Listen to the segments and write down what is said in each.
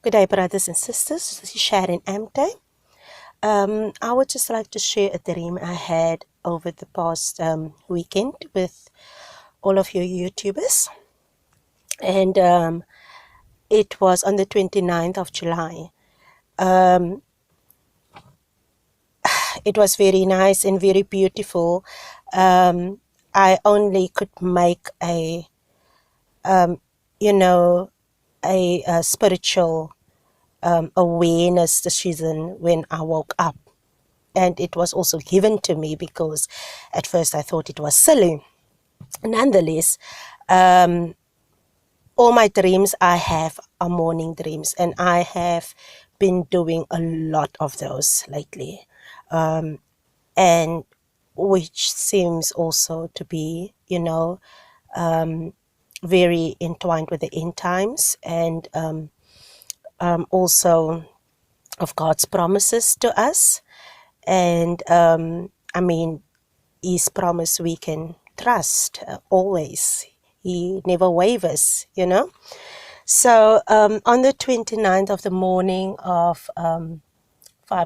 Good day, brothers and sisters. This is Sharon Amte. I would just like to share a dream I had over the past weekend with all of your YouTubers. And it was on the 29th of July. Um, it was very nice and very beautiful. I only could make you know, a spiritual awareness decision when I woke up. And it was also given to me because at first I thought it was silly. Nonetheless, all my dreams I have are morning dreams, and I have been doing a lot of those lately, and which seems also to be, very entwined with the end times, and also of God's promises to us. And I mean, His promise we can trust always. He never wavers, So on the 29th of the morning of 5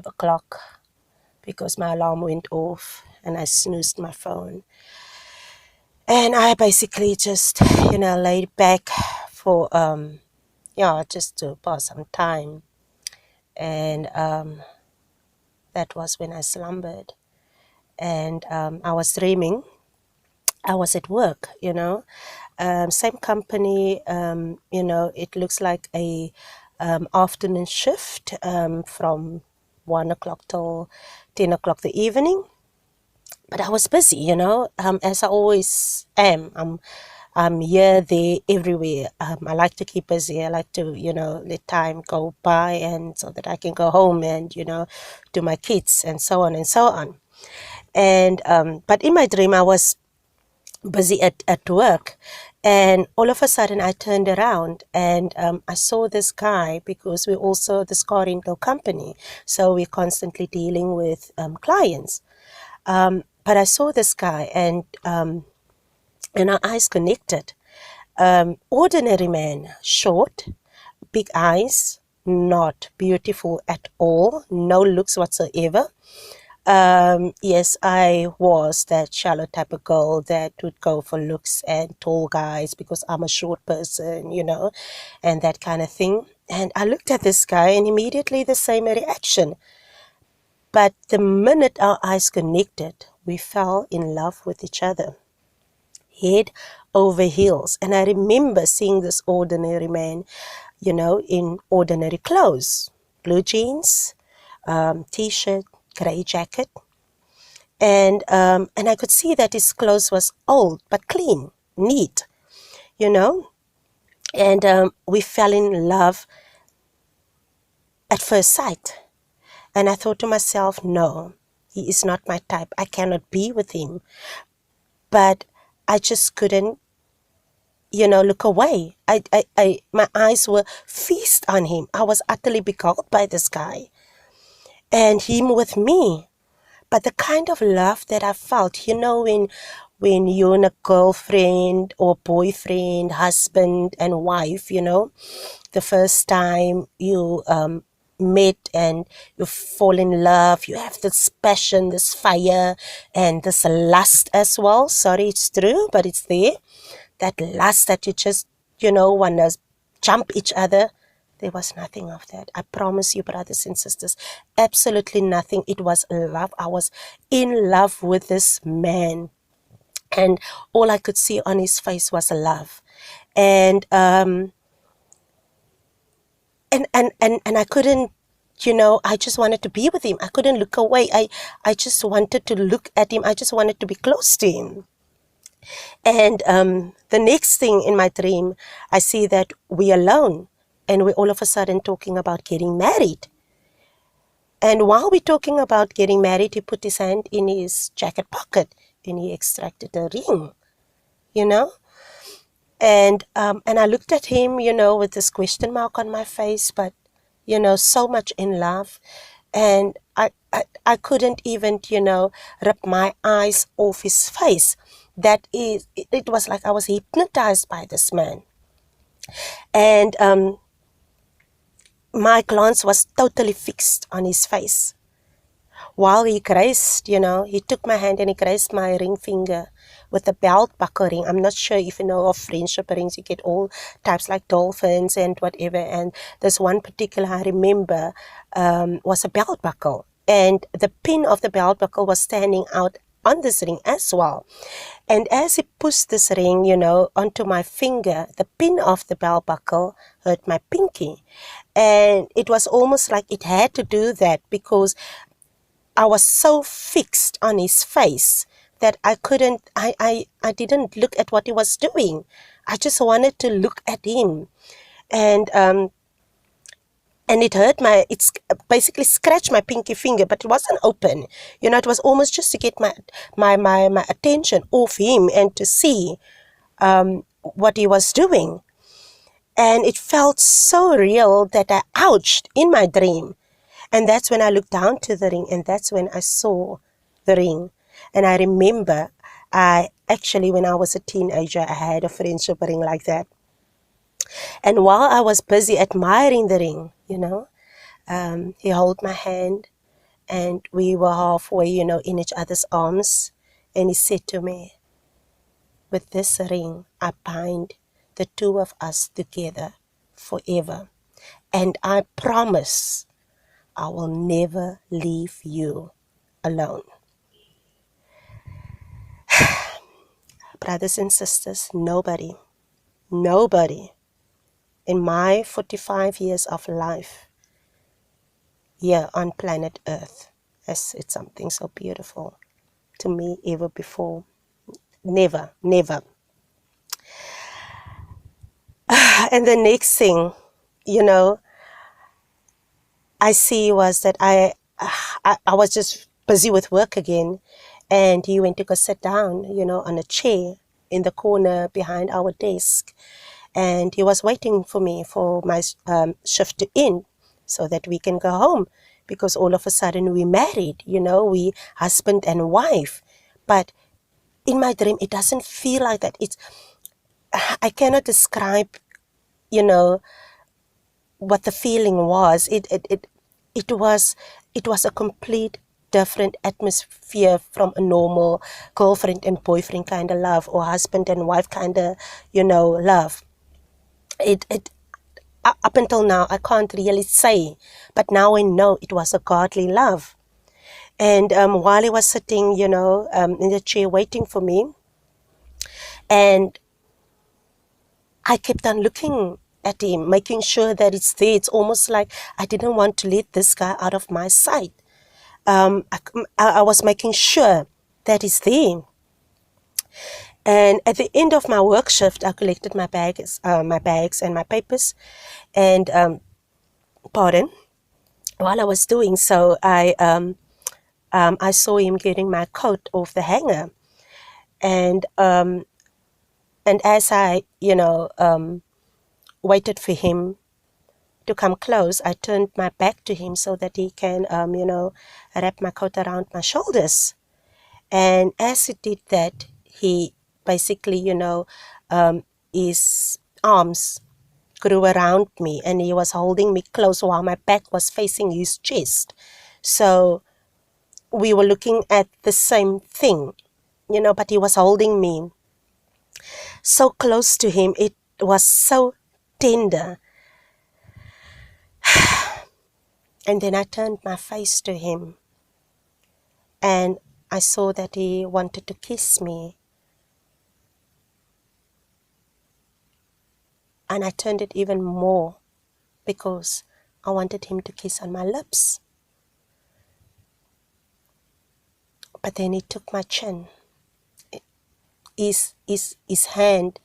o'clock, because my alarm went off and I snoozed my phone. And I basically just, laid back for, just to pass some time. And that was when I slumbered. And I was dreaming. I was at work, same company, it looks like a afternoon shift from 1 o'clock till 10 o'clock the evening. But I was busy, as I always am. I'm here, there, everywhere. I like to keep busy. I like to, let time go by, and so that I can go home and, do my kids and so on and so on. And but in my dream, I was busy at work, and all of a sudden I turned around and I saw this guy, because we're also this car rental company, so we're constantly dealing with clients. But I saw this guy, and our eyes connected. Ordinary man, short, big eyes, not beautiful at all, no looks whatsoever. Yes, I was that shallow type of girl that would go for looks and tall guys because I'm a short person, and that kind of thing. And I looked at this guy, and immediately the same reaction. But the minute our eyes connected, we fell in love with each other, head over heels. And I remember seeing this ordinary man, in ordinary clothes, blue jeans, t-shirt, gray jacket. And I could see that his clothes was old but clean, neat, And we fell in love at first sight. And I thought to myself, no, he is not my type. I cannot be with him. But I just couldn't, look away. My eyes were feast on him. I was utterly beguiled by this guy, and him with me. But the kind of love that I felt, when you're in a girlfriend or boyfriend, husband and wife, the first time you met and you fall in love, you have this passion, this fire, and this lust as well. Sorry, it's true, but it's there. That lust that you just, want to jump each other. There was nothing of that. I promise you, brothers and sisters, absolutely nothing. It was love. I was in love with this man, and all I could see on his face was love. And I couldn't, I just wanted to be with him. I couldn't look away. I just wanted to look at him. I just wanted to be close to him. And the next thing in my dream, I see that we're alone, and we're all of a sudden talking about getting married. And while we're talking about getting married, he put his hand in his jacket pocket and he extracted a ring, And I looked at him, with this question mark on my face, but, so much in love. And I couldn't even, rip my eyes off his face. It was like I was hypnotized by this man. And my glance was totally fixed on his face. While he graced, he took my hand and he graced my ring finger with a belt buckle ring. I'm not sure if you know of friendship rings. You get all types like dolphins and whatever. And this one particular I remember was a belt buckle. And the pin of the belt buckle was standing out on this ring as well. And as he pushed this ring, onto my finger, the pin of the belt buckle hurt my pinky. And it was almost like it had to do that because I was so fixed on his face that I didn't look at what he was doing. I just wanted to look at him. And it hurt it's basically scratched my pinky finger, but it wasn't open. It was almost just to get my attention off him and to see what he was doing. And it felt so real that I ouched in my dream. And that's when I looked down to the ring, and that's when I saw the ring. And I remember, when I was a teenager, I had a friendship ring like that. And while I was busy admiring the ring, he held my hand, and we were halfway, in each other's arms. And he said to me, "With this ring, I bind the two of us together forever. And I promise I will never leave you alone." Brothers and sisters, nobody in my 45 years of life here on planet Earth has said something so beautiful to me ever before. Never. And the next thing, I see was that I was just busy with work again, and he went to go sit down, on a chair in the corner behind our desk, and he was waiting for me for my shift to end so that we can go home, because all of a sudden we married, we husband and wife. But in my dream, it doesn't feel like that. I cannot describe, what the feeling was. It was a complete different atmosphere from a normal girlfriend and boyfriend kind of love, or husband and wife kind of, love. It up until now, I can't really say, but now I know it was a godly love. And while he was sitting, in the chair waiting for me, and I kept on looking at him, making sure that it's there. It's almost like I didn't want to let this guy out of my sight. I was making sure that he's there. And at the end of my work shift, I collected my bags and my papers. And while I was doing so, I saw him getting my coat off the hanger. And as I, waited for him to come close, I turned my back to him so that he can, wrap my coat around my shoulders. And as he did that, he basically, his arms grew around me, and he was holding me close while my back was facing his chest. So we were looking at the same thing, but he was holding me so close to him. It was so tender. And then I turned my face to him, and I saw that he wanted to kiss me. And I turned it even more because I wanted him to kiss on my lips. But then he took my chin. His hand,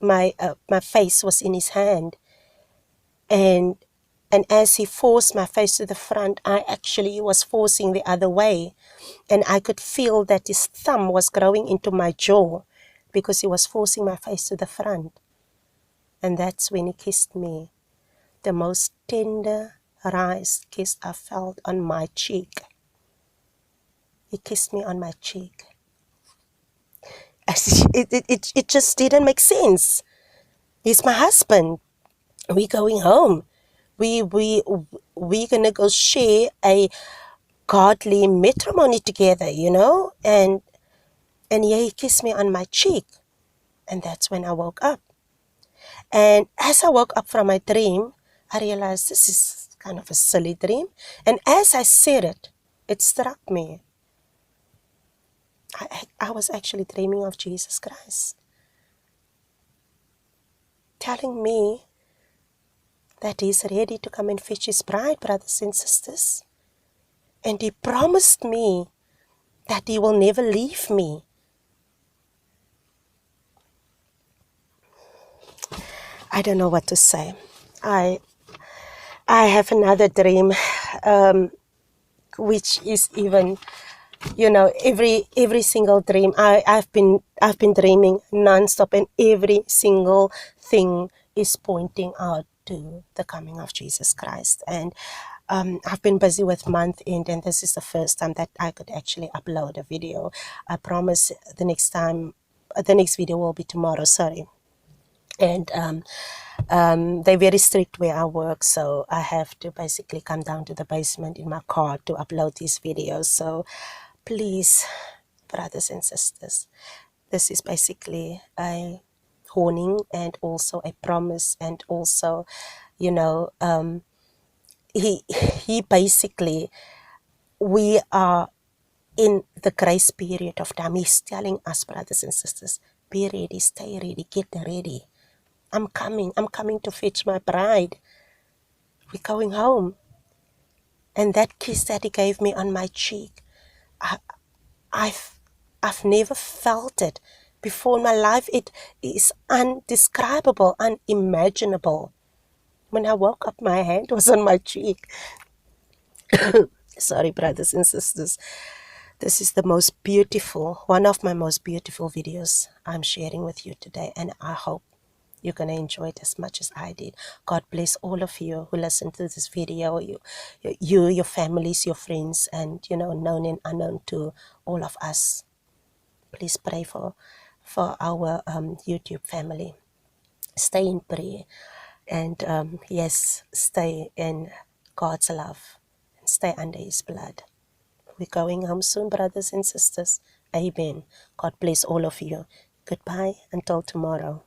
my face was in his hand. And as he forced my face to the front, I actually was forcing the other way. And I could feel that his thumb was growing into my jaw because he was forcing my face to the front. And that's when he kissed me. The most tenderized kiss I felt on my cheek. He kissed me on my cheek. It just didn't make sense. He's my husband. We're going home. we gonna go share a godly matrimony together, you know? And yeah, he kissed me on my cheek. And that's when I woke up. And as I woke up from my dream, I realized this is kind of a silly dream. And as I said it, it struck me. I was actually dreaming of Jesus Christ, telling me that he's ready to come and fetch his bride, brothers and sisters. And he promised me that he will never leave me. I don't know what to say. I have another dream, which is even, you know, every single dream. I've been dreaming nonstop, and every single thing is pointing out to the coming of Jesus Christ. And I've been busy with month end, and this is the first time that I could actually upload a video. I promise the next video will be tomorrow. Sorry. And they're very strict where I work, so I have to basically come down to the basement in my car to upload these videos. So please, brothers and sisters, this is basically a warning and also a promise, and also, you know, he basically, we are in the grace period of time. He's telling us, brothers and sisters, be ready, stay ready, get ready. I'm coming to fetch my bride. We're going home. And that kiss that he gave me on my cheek, I've never felt it before in my life. It is undescribable, unimaginable. When I woke up, my hand was on my cheek. Sorry, brothers and sisters. This is the most beautiful, one of my most beautiful videos I'm sharing with you today, and I hope you're going to enjoy it as much as I did. God bless all of you who listened to this video, your families, your friends, and, you know, known and unknown to all of us. Please pray for our YouTube family. Stay in prayer, and yes, stay in God's love, and stay under his blood. We're going home soon, brothers and sisters. Amen. God bless all of you. Goodbye until tomorrow.